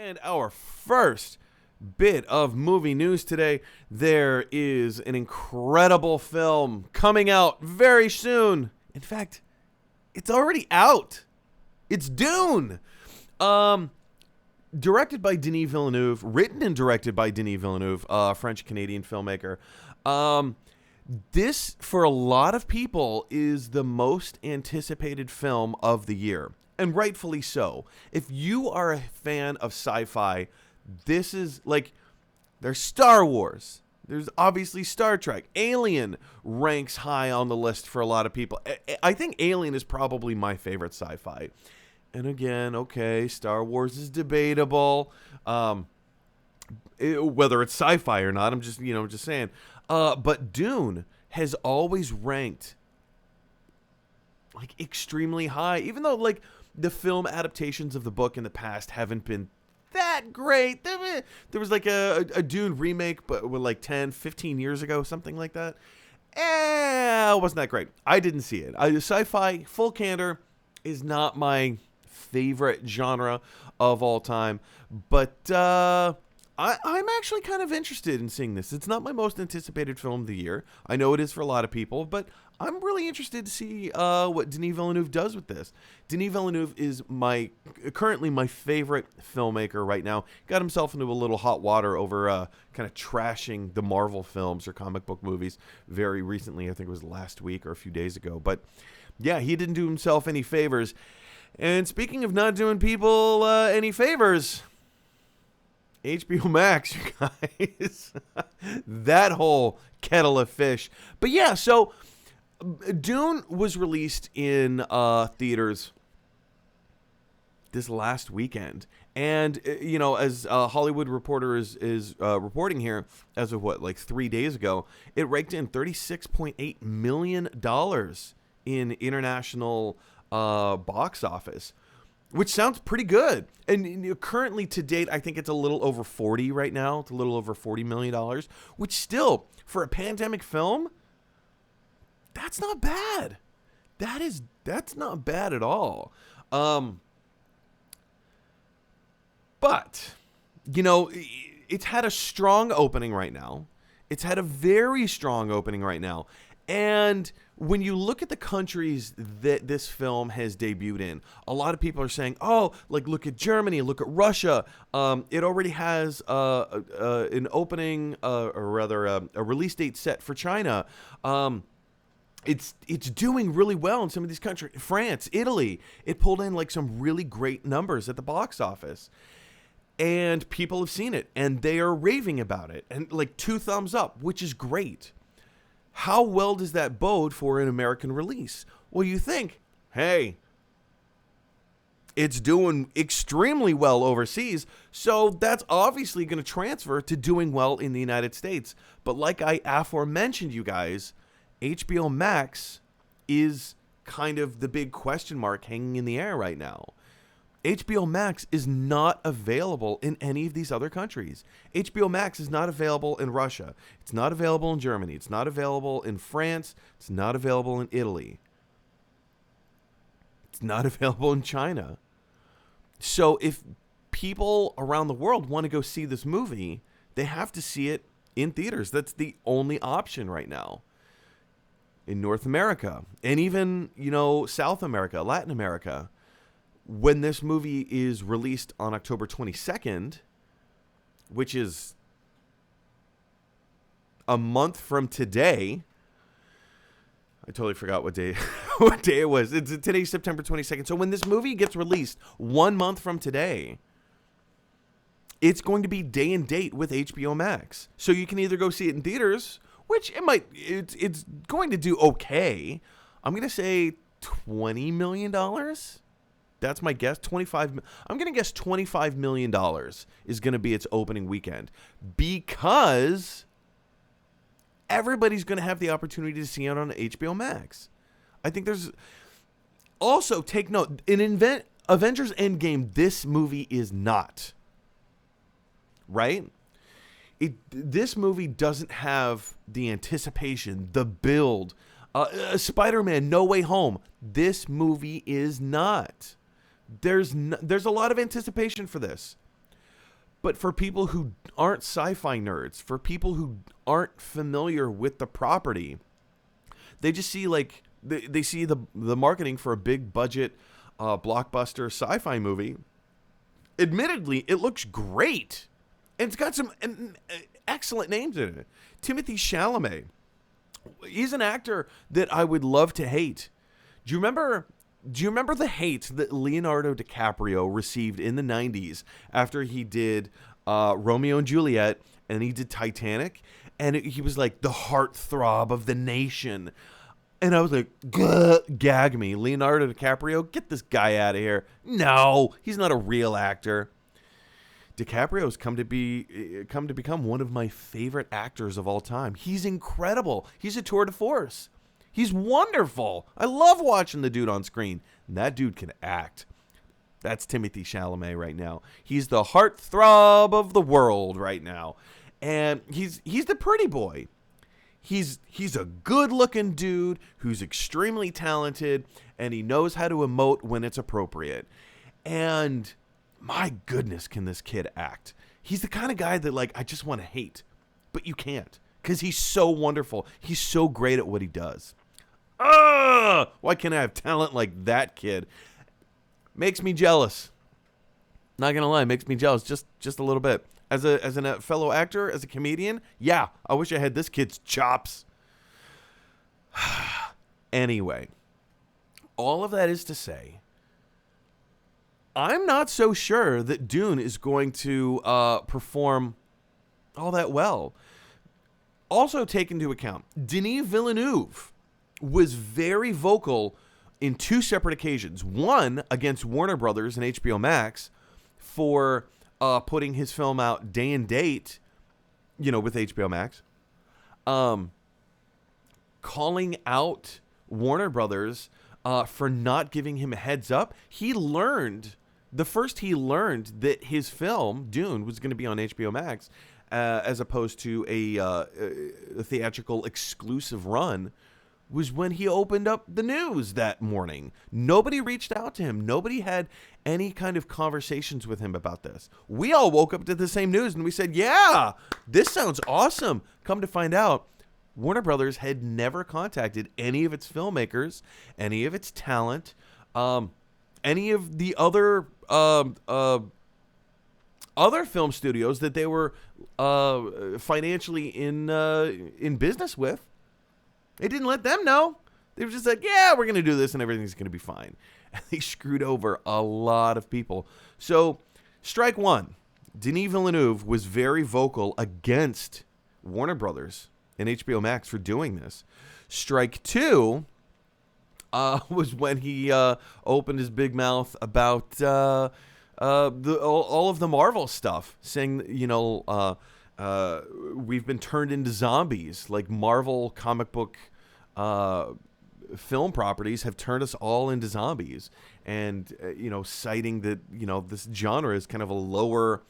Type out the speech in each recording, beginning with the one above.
And our first bit of movie news today, there is an incredible film coming out very soon. In fact, it's already out. It's Dune. Directed by Denis Villeneuve, written and directed by Denis Villeneuve, French-Canadian filmmaker. This, for a lot of people, is the most anticipated film of the year. And rightfully so. If you are a fan of sci-fi, this is like, there's Star Wars. There's obviously Star Trek. Alien ranks high on the list for a lot of people. I think Alien is probably my favorite sci-fi. And again, okay, Star Wars is debatable. Whether it's sci-fi or not, I'm just saying. But Dune has always ranked like extremely high, even though like the film adaptations of the book in the past haven't been that great. There was like a Dune remake, but like 10, 15 years ago, something like that. It wasn't that great. I didn't see it. Sci-fi, full candor, is not my favorite genre of all time. But I'm actually kind of interested in seeing this. It's not my most anticipated film of the year. I know it is for a lot of people, but I'm really interested to see what Denis Villeneuve does with this. Denis Villeneuve is currently my favorite filmmaker right now. Got himself into a little hot water over kind of trashing the Marvel films or comic book movies very recently. I think it was last week or a few days ago. But yeah, he didn't do himself any favors. And speaking of not doing people any favors, HBO Max, you guys. That whole kettle of fish. But yeah, so Dune was released in theaters this last weekend. And, as Hollywood Reporter is reporting here, as of like 3 days ago, it raked in $36.8 million in international box office, which sounds pretty good. And currently to date, I think it's a little over 40 right now. It's a little over $40 million, which still, for a pandemic film, that's not bad. That's not bad at all. But, it's had a strong opening right now. It's had a very strong opening right now. And when you look at the countries that this film has debuted in, a lot of people are saying, oh, like look at Germany, look at Russia. It already has an opening, or rather a release date set for China. It's doing really well in some of these countries. France, Italy, it pulled in like some really great numbers at the box office. And people have seen it, and they are raving about it. And like 2 thumbs up, which is great. How well does that bode for an American release? Well, you think, hey, it's doing extremely well overseas, so that's obviously going to transfer to doing well in the United States. But like I aforementioned, you guys, HBO Max is kind of the big question mark hanging in the air right now. HBO Max is not available in any of these other countries. HBO Max is not available in Russia. It's not available in Germany. It's not available in France. It's not available in Italy. It's not available in China. So if people around the world want to go see this movie, they have to see it in theaters. That's the only option right now. In North America, and even, South America, Latin America, when this movie is released on October 22nd, which is a month from today, I totally forgot what day it was. Today's September 22nd. So when this movie gets released 1 month from today, it's going to be day and date with HBO Max. So you can either go see it in theaters, which it's going to do okay. I'm going to say $20 million. That's my guess. I'm going to guess $25 million is going to be its opening weekend, because everybody's going to have the opportunity to see it on HBO Max. I think there's also, take note, in Avengers Endgame, this movie is not. Right? This movie doesn't have the anticipation, the build. Spider-Man No Way Home. This movie is not. There's a lot of anticipation for this. But for people who aren't sci-fi nerds, for people who aren't familiar with the property, they just see like they see the marketing for a big budget blockbuster sci-fi movie. Admittedly, it looks great, and it's got some excellent names in it. Timothée Chalamet, he's an actor that I would love to hate. Do you remember the hate that Leonardo DiCaprio received in the 90s after he did Romeo and Juliet and he did Titanic? And he was like the heartthrob of the nation. And I was like, gag me. Leonardo DiCaprio, get this guy out of here. No, he's not a real actor. DiCaprio's come to become one of my favorite actors of all time. He's incredible. He's a tour de force. He's wonderful. I love watching the dude on screen. And that dude can act. That's Timothée Chalamet right now. He's the heartthrob of the world right now. And he's the pretty boy. He's a good-looking dude who's extremely talented, and he knows how to emote when it's appropriate. And my goodness, can this kid act? He's the kind of guy that, like, I just want to hate, but you can't because he's so wonderful. He's so great at what he does. Why can't I have talent like that kid? Makes me jealous. Not gonna lie, makes me jealous just a little bit. As a fellow actor, as a comedian, yeah, I wish I had this kid's chops. Anyway, all of that is to say, I'm not so sure that Dune is going to perform all that well. Also take into account, Denis Villeneuve was very vocal in two separate occasions. One against Warner Brothers and HBO Max for putting his film out day and date, with HBO Max. Calling out Warner Brothers for not giving him a heads up. He learned that his film, Dune, was going to be on HBO Max as opposed to a theatrical exclusive run, was when he opened up the news that morning. Nobody reached out to him. Nobody had any kind of conversations with him about this. We all woke up to the same news and we said, yeah, this sounds awesome. Come to find out, Warner Brothers had never contacted any of its filmmakers, any of its talent, any of the other film studios that they were financially in business with. They didn't let them know. They were just like, yeah, we're going to do this and everything's going to be fine. And they screwed over a lot of people. So, strike one. Denis Villeneuve was very vocal against Warner Brothers and HBO Max for doing this. Strike two was when he opened his big mouth about all of the Marvel stuff, saying, we've been turned into zombies. Like Marvel comic book film properties have turned us all into zombies. And, citing that, this genre is kind of a lower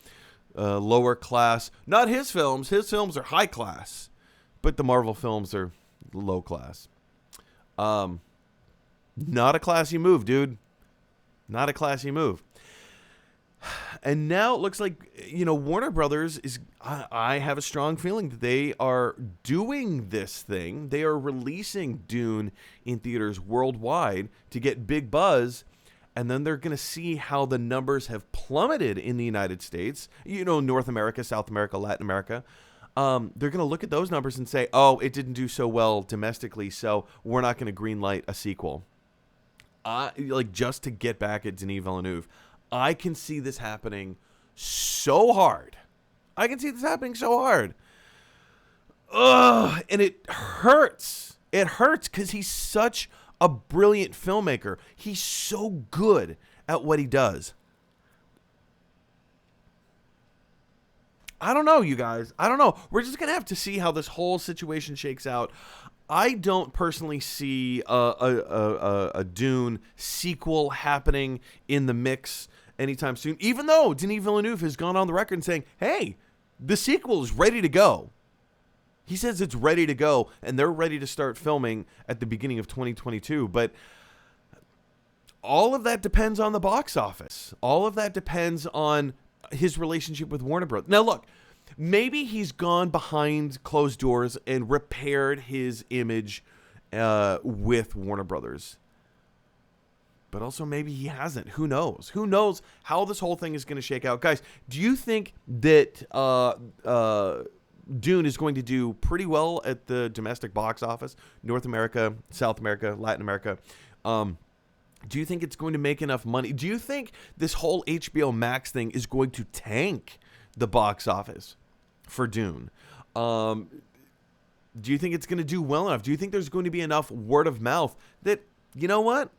class. Not his films. His films are high class. But the Marvel films are low class. Not a classy move, dude. Not a classy move. And now it looks like, Warner Brothers is, I have a strong feeling that they are doing this thing. They are releasing Dune in theaters worldwide to get big buzz. And then they're going to see how the numbers have plummeted in the United States, North America, South America, Latin America. They're going to look at those numbers and say, oh, it didn't do so well domestically, so we're not going to greenlight a sequel. Just to get back at Denis Villeneuve. I can see this happening so hard. Ugh, and it hurts. It hurts because he's such a brilliant filmmaker. He's so good at what he does. I don't know, you guys. I don't know. We're just going to have to see how this whole situation shakes out. I don't personally see a Dune sequel happening in the mix anytime soon, even though Denis Villeneuve has gone on the record and saying, hey, the sequel is ready to go. He says it's ready to go, and they're ready to start filming at the beginning of 2022. But all of that depends on the box office. All of that depends on his relationship with Warner Bros. Now, look, maybe he's gone behind closed doors and repaired his image with Warner Brothers. But also maybe he hasn't. Who knows? Who knows how this whole thing is going to shake out? Guys, do you think that Dune is going to do pretty well at the domestic box office? North America, South America, Latin America. Do you think it's going to make enough money? Do you think this whole HBO Max thing is going to tank the box office for Dune? Do you think it's going to do well enough? Do you think there's going to be enough word of mouth that, you know what?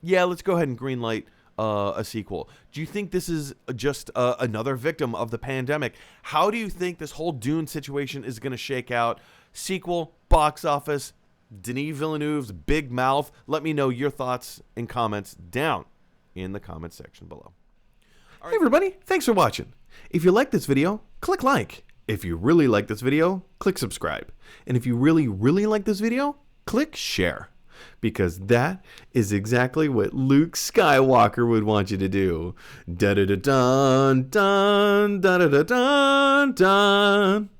Yeah, let's go ahead and greenlight a sequel. Do you think this is just another victim of the pandemic? How do you think this whole Dune situation is going to shake out? Sequel, box office, Denis Villeneuve's big mouth. Let me know your thoughts and comments down in the comment section below. Hey everybody, thanks for watching. If you like this video, click like. If you really like this video, click subscribe. And if you really, really like this video, click share. Because that is exactly what Luke Skywalker would want you to do. Da da da dun dun da da da dun dun.